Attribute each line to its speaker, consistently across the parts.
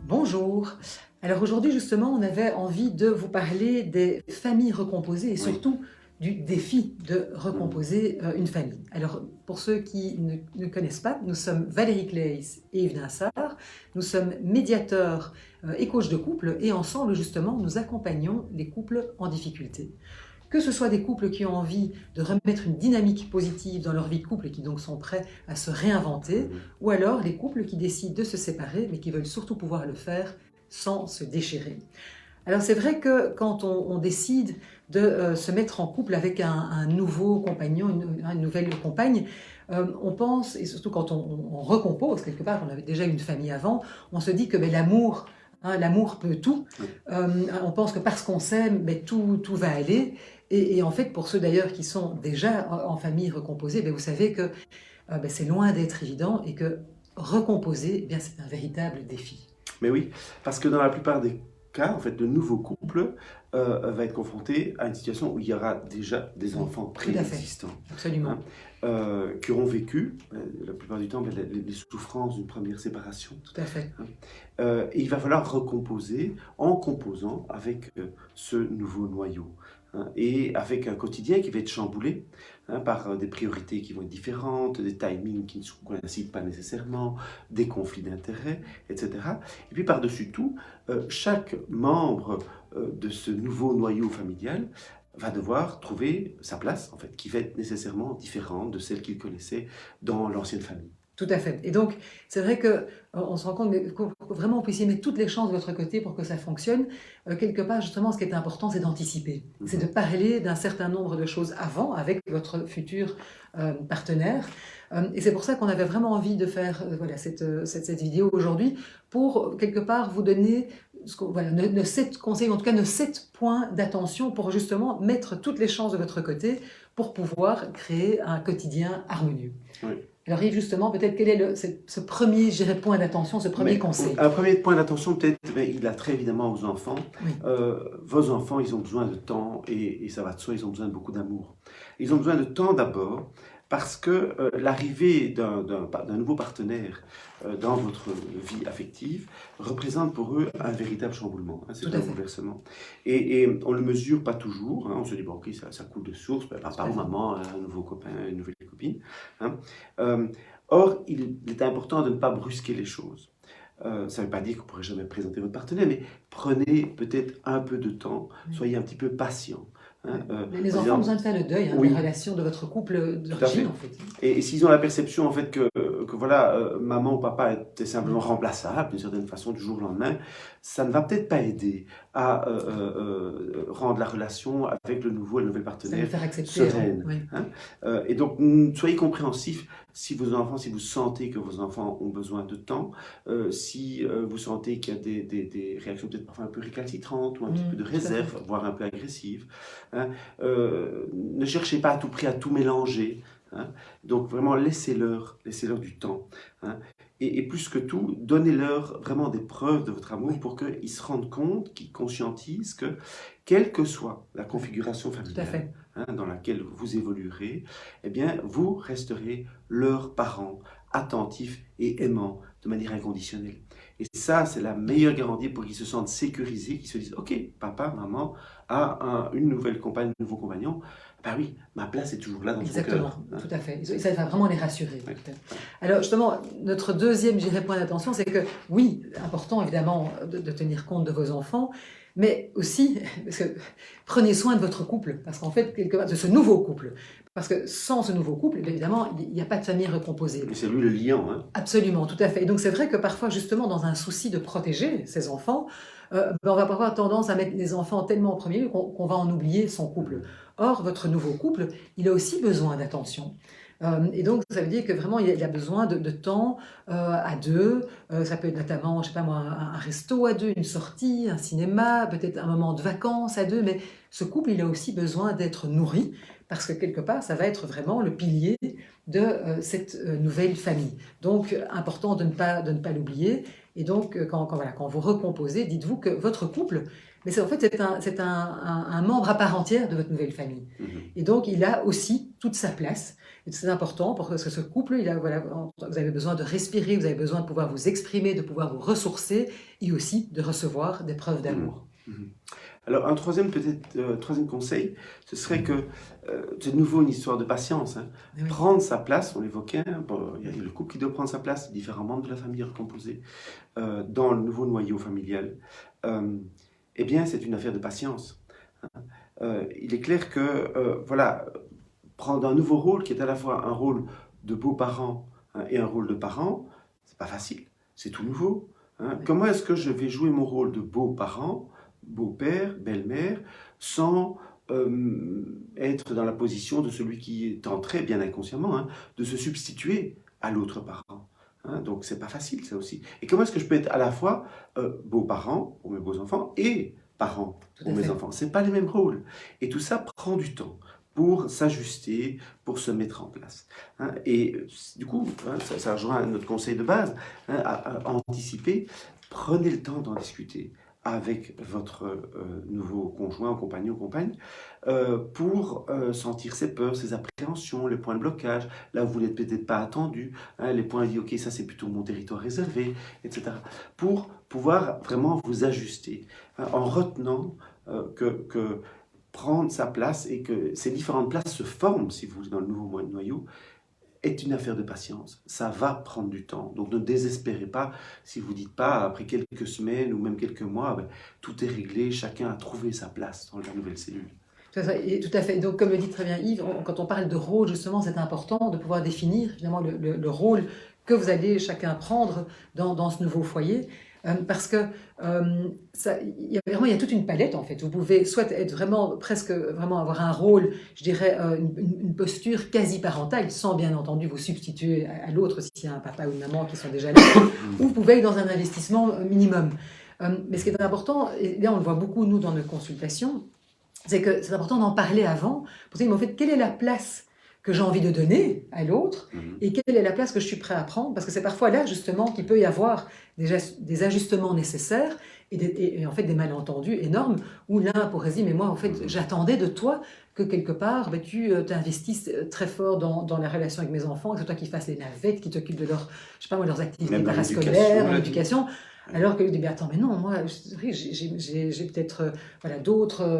Speaker 1: Bonjour. Alors aujourd'hui justement, on avait envie de vous parler des familles recomposées et
Speaker 2: Oui.
Speaker 1: surtout du défi de
Speaker 2: Mmh.
Speaker 1: recomposer une famille. Alors pour ceux qui ne connaissent pas, nous sommes Valérie Claes et Yves Nassar. Nous sommes médiateurs et coachs de couple et ensemble justement nous accompagnons les couples en difficulté. Que ce soit des couples qui ont envie de remettre une dynamique positive dans leur vie de couple et qui donc sont prêts à se réinventer,
Speaker 2: Mmh.
Speaker 1: ou alors les couples qui décident de se séparer mais qui veulent surtout pouvoir le faire sans se déchirer. Alors c'est vrai que quand on décide de se mettre en couple avec un nouveau compagnon, une nouvelle compagne, on pense, et surtout quand on recompose quelque part, on avait déjà une famille avant, on se dit que l'amour, l'amour peut tout.
Speaker 2: Oui.
Speaker 1: On pense que parce qu'on s'aime, tout va aller. Et en fait, pour ceux d'ailleurs qui sont déjà en famille recomposée, vous savez que c'est loin d'être évident et que recomposer, c'est un véritable défi.
Speaker 2: Mais oui, parce que dans la plupart des cas, en fait, le nouveau couple va être confronté à une situation où il y aura déjà des
Speaker 1: Oui,
Speaker 2: enfants
Speaker 1: tout à fait,
Speaker 2: préexistants,
Speaker 1: absolument.
Speaker 2: hein, qui auront vécu, la plupart du temps, les souffrances d'une première séparation.
Speaker 1: Tout à fait.
Speaker 2: Hein. Et il va falloir recomposer en composant avec ce nouveau noyau, hein, et avec un quotidien qui va être chamboulé, hein, par des priorités qui vont être différentes, des timings qui ne coïncident pas nécessairement, des conflits d'intérêts, etc. Et puis par-dessus tout, chaque membre de ce nouveau noyau familial va devoir trouver sa place, en fait, qui va être nécessairement différente de celle qu'il connaissait dans l'ancienne famille.
Speaker 1: Tout à fait. Et donc, c'est vrai que on se rend compte vraiment, on peut essayer de mettre toutes les chances de votre côté pour que ça fonctionne. Quelque part, justement, ce qui est important, c'est d'anticiper. C'est de
Speaker 2: Mhm.
Speaker 1: parler d'un certain nombre de choses avant avec votre futur partenaire. Et c'est pour ça qu'on avait vraiment envie de faire cette vidéo aujourd'hui pour, quelque part, vous donner nos 7 conseils, en tout cas nos 7 points d'attention pour justement mettre toutes les chances de votre côté pour pouvoir créer un quotidien harmonieux.
Speaker 2: Oui.
Speaker 1: Alors Yves, justement, peut-être quel est ce premier, je dirais, point d'attention, ce premier
Speaker 2: Mais
Speaker 1: conseil?
Speaker 2: un premier point d'attention, peut-être, il a trait évidemment aux enfants.
Speaker 1: Oui,
Speaker 2: Vos enfants, ils ont besoin de temps et ça va de soi, ils ont besoin de beaucoup d'amour. Ils ont besoin de temps d'abord parce que l'arrivée d'un nouveau partenaire dans votre vie affective représente pour eux un véritable chamboulement, hein,
Speaker 1: tout
Speaker 2: c'est
Speaker 1: à
Speaker 2: un
Speaker 1: fait.
Speaker 2: bouleversement. Et on ne le mesure pas toujours, hein, on se dit, bon, ok, ça coule de source,
Speaker 1: Tout
Speaker 2: papa
Speaker 1: à
Speaker 2: ou
Speaker 1: fait.
Speaker 2: maman, un nouveau copain, une nouvelle copine. Hein. Euh, Or, il est important de ne pas brusquer les choses. Ça ne veut pas dire que vous ne pourrez jamais présenter votre partenaire, mais prenez peut-être un peu de temps,
Speaker 1: Oui.
Speaker 2: soyez un petit peu patient. Hein,
Speaker 1: Les
Speaker 2: en
Speaker 1: enfants ont
Speaker 2: disant,
Speaker 1: besoin de faire le deuil des
Speaker 2: oui,
Speaker 1: relations de votre couple
Speaker 2: tout à
Speaker 1: d'origine,
Speaker 2: fait.
Speaker 1: en fait.
Speaker 2: Et s'ils ont la perception en fait que voilà, maman ou papa était simplement
Speaker 1: Oui.
Speaker 2: remplaçable d'une certaine façon du jour au lendemain, ça ne va peut-être pas aider à rendre la relation avec le nouveau et le nouvel
Speaker 1: Ça le
Speaker 2: partenaire
Speaker 1: faire accepter, hein.
Speaker 2: sereine.
Speaker 1: Oui.
Speaker 2: Hein. Et donc, soyez compréhensifs si vos enfants, si vous sentez que vos enfants ont besoin de temps, si vous sentez qu'il y a des réactions peut-être parfois un peu récalcitrantes ou un petit peu de
Speaker 1: Tout à fait.
Speaker 2: réserve, voire un peu agressives. Hein. Ne cherchez pas à tout prix à tout mélanger. Hein. Donc vraiment, laissez-leur du temps. Hein. Et plus que tout, donnez-leur vraiment des preuves de votre amour
Speaker 1: Oui,
Speaker 2: pour qu'ils se rendent compte, qu'ils conscientisent que, quelle que soit la configuration
Speaker 1: tout à
Speaker 2: familiale,
Speaker 1: fait.
Speaker 2: hein, dans laquelle vous évoluerez, eh bien, vous resterez leurs parents, attentifs et aimants de manière inconditionnelle. Et ça, c'est la meilleure garantie pour qu'ils se sentent sécurisés, qu'ils se disent, ok, papa, maman a une nouvelle compagne, un nouveau compagnon, ben oui, ma place est toujours là dans son
Speaker 1: Exactement,
Speaker 2: cœur. Hein.
Speaker 1: tout à fait. Et ça va vraiment les rassurer.
Speaker 2: Oui.
Speaker 1: Alors justement, notre deuxième, je dirais, point d'attention, c'est que oui, important évidemment de tenir compte de vos enfants, mais aussi, parce que prenez soin de votre couple, parce qu'en fait, quelque part, de ce nouveau couple. Parce que sans ce nouveau couple, évidemment, il n'y a pas de famille recomposée.
Speaker 2: Mais c'est lui le liant. Hein.
Speaker 1: Absolument, tout à fait. Et donc c'est vrai que parfois, justement, dans un souci de protéger ses enfants, on va avoir tendance à mettre les enfants tellement en premier lieu qu'on va en oublier son couple. Or, votre nouveau couple, il a aussi besoin d'attention. Et donc, ça veut dire que vraiment, il a besoin de temps à deux. Ça peut être notamment, je sais pas moi, un resto à deux, une sortie, un cinéma, peut-être un moment de vacances à deux. Mais ce couple, il a aussi besoin d'être nourri parce que quelque part, ça va être vraiment le pilier de cette nouvelle famille. Donc, important de ne pas l'oublier. Et donc, quand vous recomposez, dites-vous que votre couple, mais c'est un membre à part entière de votre nouvelle famille. Et donc, il a aussi toute sa place. Et c'est important parce que ce couple, vous avez besoin de respirer, vous avez besoin de pouvoir vous exprimer, de pouvoir vous ressourcer et aussi de recevoir des preuves d'amour.
Speaker 2: Alors, un troisième conseil, ce serait que, c'est de nouveau une histoire de patience.
Speaker 1: Oui.
Speaker 2: Prendre sa place, on l'évoquait, il y a le couple qui doit prendre sa place, différents membres de la famille recomposés, dans le nouveau noyau familial. Eh bien, c'est une affaire de patience. Il est clair que, prendre un nouveau rôle qui est à la fois un rôle de beau-parent et un rôle de parent, c'est pas facile, c'est tout nouveau.
Speaker 1: Oui.
Speaker 2: Comment est-ce que je vais jouer mon rôle de beau-parent, beau-père, belle-mère, sans être dans la position de celui qui tente très bien inconsciemment de se substituer à l'autre parent. Donc c'est pas facile ça aussi. Et comment est-ce que je peux être à la fois beau-parent pour mes beaux-enfants et parent pour mes enfants? C'est pas les mêmes rôles. Et tout ça prend du temps pour s'ajuster, pour se mettre en place. Et du coup, ça rejoint notre conseil de base, à anticiper. Prenez le temps d'en discuter avec votre nouveau conjoint, ou compagnon, ou compagne, pour sentir ses peurs, ses appréhensions, les points de blocage, là où vous n'êtes peut-être pas attendu, les points où vous dites, ok, ça c'est plutôt mon territoire réservé, etc. Pour pouvoir vraiment vous ajuster, en retenant que prendre sa place et que ces différentes places se forment, si vous voulez, dans le nouveau noyau, est une affaire de patience. Ça va prendre du temps. Donc ne désespérez pas si vous ne dites pas, après quelques semaines ou même quelques mois, tout est réglé, chacun a trouvé sa place dans la nouvelle cellule.
Speaker 1: Tout à fait. Donc, comme le dit très bien Yves, quand on parle de rôle, justement, c'est important de pouvoir définir finalement le rôle que vous allez chacun prendre dans ce nouveau foyer. Parce que il y a toute une palette en fait. Vous pouvez soit être vraiment avoir un rôle, je dirais, une posture quasi parentale, sans bien entendu vous substituer à l'autre s'il y a un papa ou une maman qui sont déjà là, ou vous pouvez être dans un investissement minimum. Mais ce qui est important, et là on le voit beaucoup nous dans nos consultations, c'est que c'est important d'en parler avant pour dire, mais en fait, quelle est la place que j'ai envie de donner à l'autre et quelle est la place que je suis prêt à prendre, parce que c'est parfois là justement qu'il peut y avoir des ajustements nécessaires et en fait des malentendus énormes où l'un pourrait se dire mais moi en fait j'attendais de toi que quelque part tu t'investisses très fort dans la relation avec mes enfants, que c'est toi qui fasses les navettes, qui t'occupes de leurs activités parascolaires, l'éducation. Alors que lui dit, attends, mais non, moi, j'ai peut-être d'autres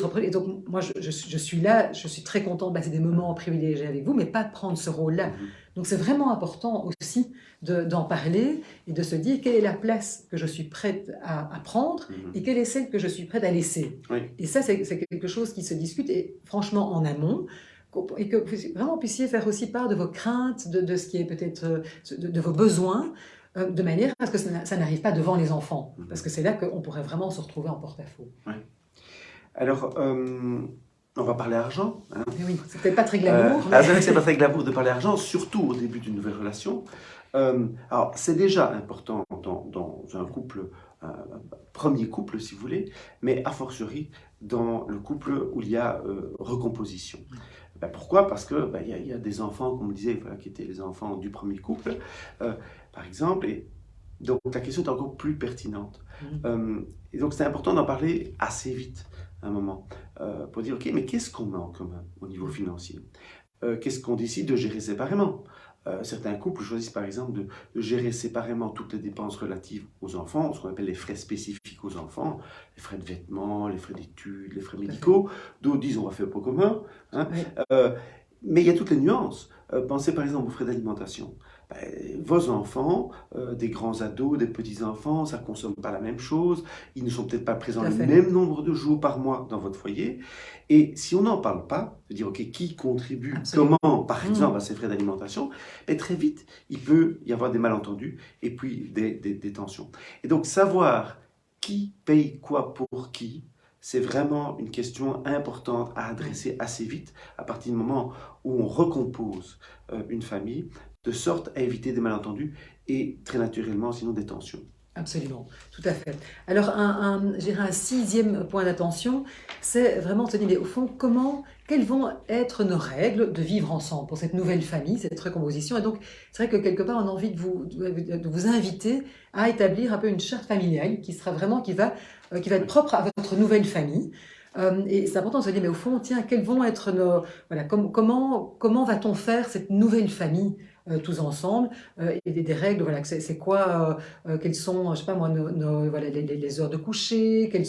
Speaker 1: projets. Et donc, moi, je suis là, je suis très contente de passer des moments privilégiés avec vous, mais pas de prendre ce rôle-là. Donc, c'est vraiment important aussi d'en parler et de se dire quelle est la place que je suis prête à prendre et quelle est celle que je suis prête à laisser.
Speaker 2: Oui.
Speaker 1: Et ça, c'est quelque chose qui se discute, et franchement, en amont, et que vous vraiment puissiez faire aussi part de vos craintes, de ce qui est peut-être de vos besoins, de manière à ce que ça n'arrive pas devant les enfants, parce que c'est là qu'on pourrait vraiment se retrouver en porte-à-faux.
Speaker 2: Ouais. Alors, on va parler argent.
Speaker 1: Oui, c'est peut-être pas très glamour.
Speaker 2: C'est vrai que c'est pas très glamour de parler argent, surtout au début d'une nouvelle relation. Alors, c'est déjà important dans un couple, premier couple si vous voulez, mais a fortiori dans le couple où il y a recomposition. Pourquoi? Parce que il y a des enfants, comme on disait, qui étaient les enfants du premier couple, par exemple, et donc la question est encore plus pertinente. Et donc c'est important d'en parler assez vite, à un moment, pour dire, ok, mais qu'est-ce qu'on met en commun au niveau financier? Qu'est-ce qu'on décide de gérer séparément? Certains couples choisissent par exemple de gérer séparément toutes les dépenses relatives aux enfants, ce qu'on appelle les frais spécifiques aux enfants, les frais de vêtements, les frais d'études, les frais médicaux. D'autres disent on va faire pour commun. Mais il y a toutes les nuances. Pensez par exemple aux frais d'alimentation. Vos enfants, des grands ados, des petits-enfants, ça ne consomme pas la même chose. Ils ne sont peut-être pas présents le même nombre de jours par mois dans votre foyer. Et si on n'en parle pas, de dire, ok, qui contribue, comment, par exemple, à ces frais d'alimentation, très vite, il peut y avoir des malentendus et puis des tensions. Et donc, savoir qui paye quoi pour qui, c'est vraiment une question importante à adresser assez vite, à partir du moment où on recompose une famille, de sorte à éviter des malentendus et très naturellement, sinon des tensions.
Speaker 1: Absolument, tout à fait. Alors, je dirais un sixième point d'attention, c'est vraiment de se dire, mais au fond, quelles vont être nos règles de vivre ensemble pour cette nouvelle famille, cette recomposition. Et donc, c'est vrai que quelque part, on a envie de vous inviter à établir un peu une charte familiale qui sera vraiment, qui va être propre à votre nouvelle famille. Et c'est important de se dire, mais au fond, tiens, quels vont être voilà, comment va-t-on faire cette nouvelle famille tous ensemble, et des règles, voilà, c'est quoi, quelles sont, je sais pas moi, voilà, les heures de coucher, quelle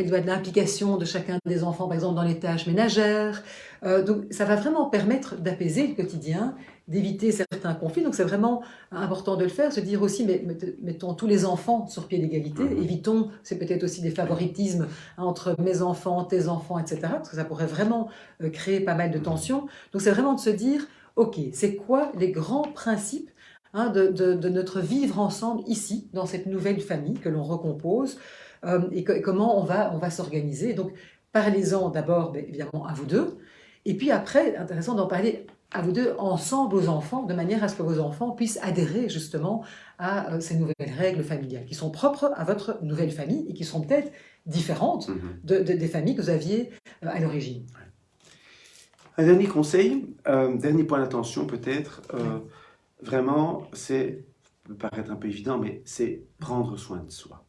Speaker 1: doit être l'implication de chacun des enfants, par exemple, dans les tâches ménagères. Donc, ça va vraiment permettre d'apaiser le quotidien, d'éviter certains conflits. Donc, c'est vraiment important de le faire, se dire aussi, mais mettons tous les enfants sur pied d'égalité, évitons, c'est peut-être aussi des favoritismes entre mes enfants, tes enfants, etc., parce que ça pourrait vraiment créer pas mal de tensions. Donc, c'est vraiment de se dire, OK, c'est quoi les grands principes de notre vivre ensemble ici, dans cette nouvelle famille que l'on recompose, et comment on va s'organiser. Donc, parlez-en d'abord, évidemment, à vous deux, et puis après, intéressant d'en parler à vous deux, ensemble aux enfants, de manière à ce que vos enfants puissent adhérer justement à ces nouvelles règles familiales, qui sont propres à votre nouvelle famille et qui sont peut-être différentes des familles que vous aviez à l'origine.
Speaker 2: Un dernier conseil, dernier point d'attention peut-être, vraiment, c'est, peut paraître un peu évident, mais c'est prendre soin de soi.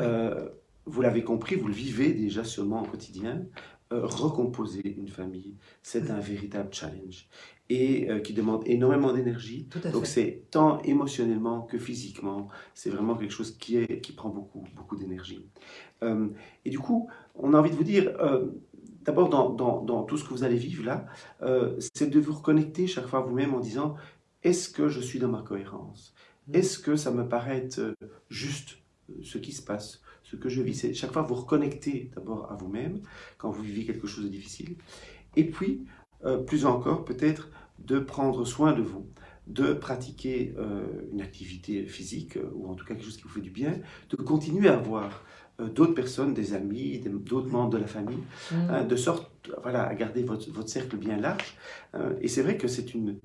Speaker 2: Vous l'avez compris, vous le vivez déjà sûrement au quotidien. Recomposer une famille, c'est un véritable challenge et qui demande énormément d'énergie. Donc c'est tant émotionnellement que physiquement, c'est vraiment quelque chose qui prend beaucoup d'énergie. Et du coup, on a envie de vous dire, d'abord dans tout ce que vous allez vivre là, c'est de vous reconnecter chaque fois à vous-même en disant, est-ce que je suis dans ma cohérence? Est-ce que ça me paraît être juste ce qui se passe, ce que je vis? C'est chaque fois vous reconnecter d'abord à vous-même quand vous vivez quelque chose de difficile. Et puis, plus encore, peut-être de prendre soin de vous, de pratiquer une activité physique, ou en tout cas quelque chose qui vous fait du bien, de continuer à avoir d'autres personnes, des amis, d'autres membres de la famille, de sorte voilà, à garder votre cercle bien large. Et c'est vrai que c'est une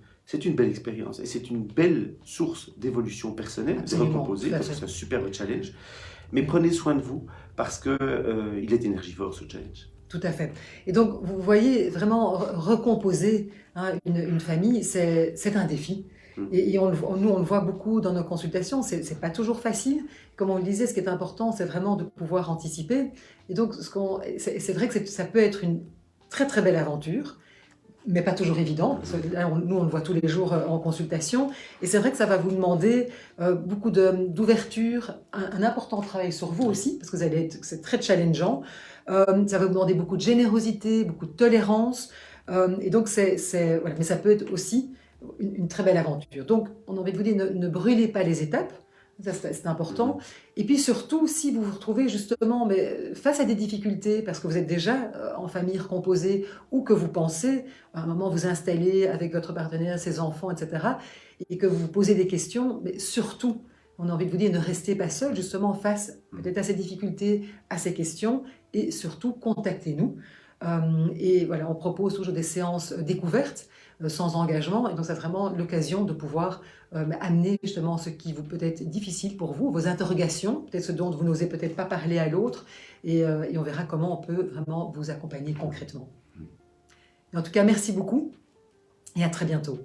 Speaker 2: belle expérience et c'est une belle source d'évolution personnelle, de recomposer, parce que c'est un superbe challenge. Mais prenez soin de vous parce qu'il est énergivore ce challenge.
Speaker 1: Tout à fait. Et donc, vous voyez, vraiment recomposer une famille, c'est un défi. Et nous, on le voit beaucoup dans nos consultations, c'est pas toujours facile. Comme on le disait, ce qui est important, c'est vraiment de pouvoir anticiper. Et donc, c'est vrai que ça peut être une très très belle aventure, mais pas toujours évident. Là, nous, on le voit tous les jours en consultation. Et c'est vrai que ça va vous demander beaucoup d'ouverture, un important travail sur vous aussi, parce que c'est très challengeant. Ça va vous demander beaucoup de générosité, beaucoup de tolérance. Et donc, voilà. Mais ça peut être aussi une très belle aventure. Donc, on a envie de vous dire, ne brûlez pas les étapes. Ça, c'est important. Et puis surtout, si vous vous retrouvez justement face à des difficultés, parce que vous êtes déjà en famille recomposée, ou que vous pensez à un moment vous installer avec votre partenaire, ses enfants, etc., et que vous vous posez des questions, mais surtout, on a envie de vous dire, ne restez pas seul, justement, face peut-être à ces difficultés, à ces questions, et surtout, contactez-nous. Et voilà, on propose toujours des séances découvertes, sans engagement, et donc c'est vraiment l'occasion de pouvoir amener justement ce qui vous peut être difficile pour vous, vos interrogations, peut-être ce dont vous n'osez peut-être pas parler à l'autre, et on verra comment on peut vraiment vous accompagner concrètement. En tout cas, merci beaucoup, et à très bientôt.